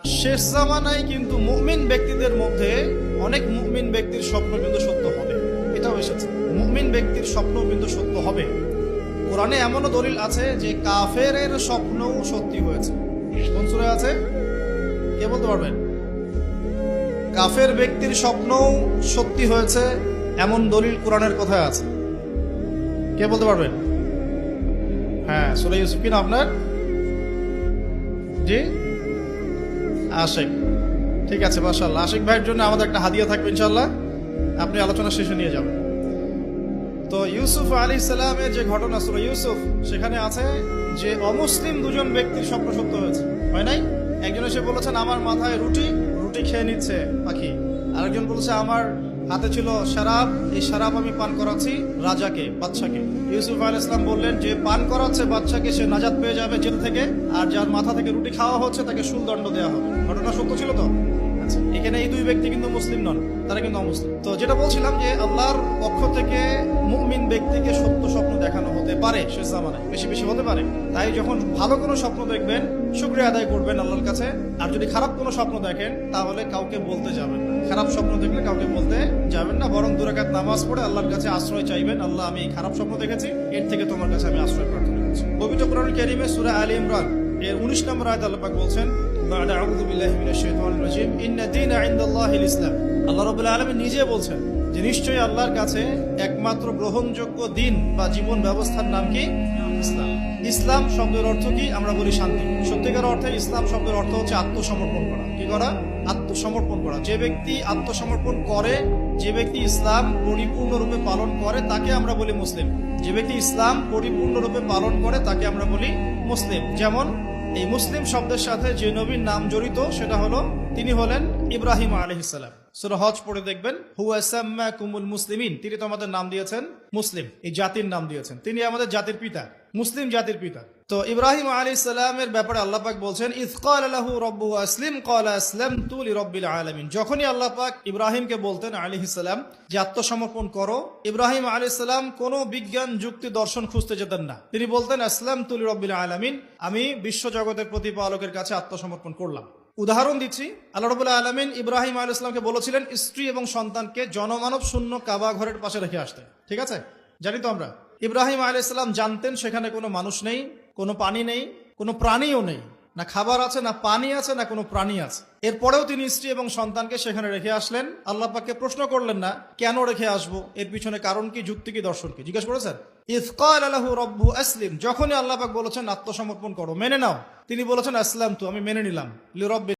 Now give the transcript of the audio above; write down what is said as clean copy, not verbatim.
শেষ জামানায় কিন্তু মুমিন ব্যক্তিদের মধ্যে অনেক মুমিন ব্যক্তির স্বপ্ন কিন্তু সত্য হবে, এটাও এসেছে। মুমিন ব্যক্তির স্বপ্ন কিন্তু সত্য হবে। কোরআনে এমনও দলিল আছে যে কাফেরের স্বপ্নও সত্যি হয়েছে। কোন সূরায় আছে কে বলতে পারবেন? কাফের ব্যক্তির স্বপ্নও সত্যি হয়েছে এমন দলিল কোরআনের কথায় আছে, কে বলতে পারবেন? হ্যাঁ, সূরা ইউসুফ কিনা আপনার? জি, আশিক। ঠিক আছে, মাশাআল্লাহ। আশিক ভাইয়ের জন্য আমাদের একটা হাদিয়া থাকবে ইনশাআল্লাহ, আপনি আলোচনা শেষে নিয়ে যাবেন। তো ইউসুফ আলাইহিস সালামের যে ঘটনা সূরা ইউসুফ, সেখানে আছে যে অমুসলিম দুজন ব্যক্তির স্বপ্ন সত্য হয়েছে, হয় নাই? একজন এসে বলেছেন আমার মাথায় রুটি খেয়ে নিচ্ছে পাখি, আরেকজন বলেছে আমার হাতে ছিল শরাব, এই শরাব আমি পান করাচ্ছি রাজাকে, বাদশাকে। ইউসুফ আলাইহিস সালাম বললেন যে পান করাচ্ছে বাদশাকে সে নাজাত পেয়ে যাবে জেল থেকে, আর যার মাথা থেকে রুটি খাওয়া হচ্ছে তাকে শুলদণ্ড দেওয়া হবে। ঘটনা সত্য ছিল তো? আচ্ছা, এখানে এই দুই ব্যক্তি কিন্তু মুসলিম নন, তারা কিন্তু অমুসলিম। তো যেটা বলছিলাম যে আল্লাহর পক্ষ থেকে মুমিন ব্যক্তিকে সত্য স্বপ্ন দেখানো হতে পারে শেষ জামানায়, বেশি বেশি হতে পারে। তাই যখন ভালো কোনো স্বপ্ন দেখবেন শুকরিয়া আদায় করবেন আল্লাহর কাছে, আর যদি খারাপ কোনো স্বপ্ন দেখেন তাহলে কাউকে বলতে যাবেন না। খারাপ স্বপ্ন দেখলে কাউকে বলতে যাবেন না, বরং 2 রাকাত নামাজ পড়ে আল্লাহর কাছে আশ্রয় চাইবেন। আল্লাহ, আমি এই খারাপ স্বপ্ন দেখেছি, এর থেকে তোমার কাছে আমি আশ্রয় প্রার্থনা করছি। পবিত্র কোরআনুল কারীমে সূরা আলী ইমরান এর 19 নম্বর আয়াতে আল্লাহ পাক বলছেন, বা'দা আউযু বিল্লাহি মিনাশ শাইতানির রাজীম, ইন্না দীনা ইনদাল্লাহিল ইসলাম। আল্লাহ রাব্বুল আলামিন নিজে বলছেন যে নিশ্চয়ই আল্লাহর কাছে একমাত্র গ্রহণযোগ্য দিন বা জীবন ব্যবস্থার নাম কি? ইসলাম। ইসলাম শব্দের অর্থ কি? আমরা বলি শান্তি। সত্যিকার অর্থে ইসলাম শব্দের অর্থ হচ্ছে আত্মসমর্পণ করা। কি করা? আত্মসমর্পণ করা। যে ব্যক্তি আত্মসমর্পণ করে, যে ব্যক্তি ইসলাম পরিপূর্ণরূপে পালন করে, তাকে আমরা বলি মুসলিম। যে ব্যক্তি ইসলাম পরিপূর্ণরূপে পালন করে তাকে আমরা বলি মুসলিম। যেমন এই মুসলিম শব্দের সাথে যে নবীর নাম জড়িত সেটা হলো, তিনি হলেন ইব্রাহিম আলাইহিস সালাম। সূরা হজ পড়ে দেখবেন, হুয়া সাম্মাকুমুল মুসলিমিন, তিনি তো আমাদের নাম দিয়েছেন মুসলিম, এই জাতির নাম দিয়েছেন, তিনি আমাদের জাতির পিতা, মুসলিম জাতির পিতা। তো ইব্রাহিম আলাইহিস সালামের ব্যাপারে আল্লাহ পাক বলছেন, ইয ক্বালা লাহু রাব্বুহু আসলিম ক্বালা আসলামতু লিরাব্বিল আলামিন। যখনই আল্লাহ পাক ইব্রাহিমকে বলতেন আলাইহিস সালাম যে আত্মসমর্পণ করো, ইব্রাহিম আলাইহিস সালাম কোনো বিজ্ঞান যুক্তি দর্শন খুঁজতে যেতেন না, তিনি বলতেন আসলামতু লিরাব্বিল আলামিন, আমি বিশ্বজগতের প্রতিপালকের কাছে আত্মসমর্পণ করলাম। উদাহরণ দিচ্ছি, আল্লাহ রাব্বুল আলামিন ইব্রাহিম আলাইহিস সালামকে বলেছিলেন স্ত্রী এবং সন্তানকে জনমানব শূন্য কাবা ঘরের পাশে রেখে আসতে। ঠিক আছে, জানি তো আমরা। ইব্রাহিম আলাইহিস সালাম জানতেন সেখানে কোনো মানুষ নেই, কোনো পানি নেই, কোনো প্রাণীও নেই, না খাবার আছে, না পানি আছে, না কোনো প্রাণী আছে। এরপরেও তিনি স্ত্রী এবং সন্তানকে সেখানে রেখে আসলেন। আল্লাহ পাককে প্রশ্ন করলেন না কেন রেখে আসবো, এর পিছনে কারণ কি, যুক্তি কি, দর্শন কি, জিজ্ঞেস করেছেন? ইয ক্বালা লাহু রাব্বুহু আসলিম, যখনই আল্লাহ পাক বলেছেন আত্মসমর্পণ করো, মেনে নাও, তিনি বলেছেন আসলামতু, আমি মেনে নিলাম, লিরাব্বিল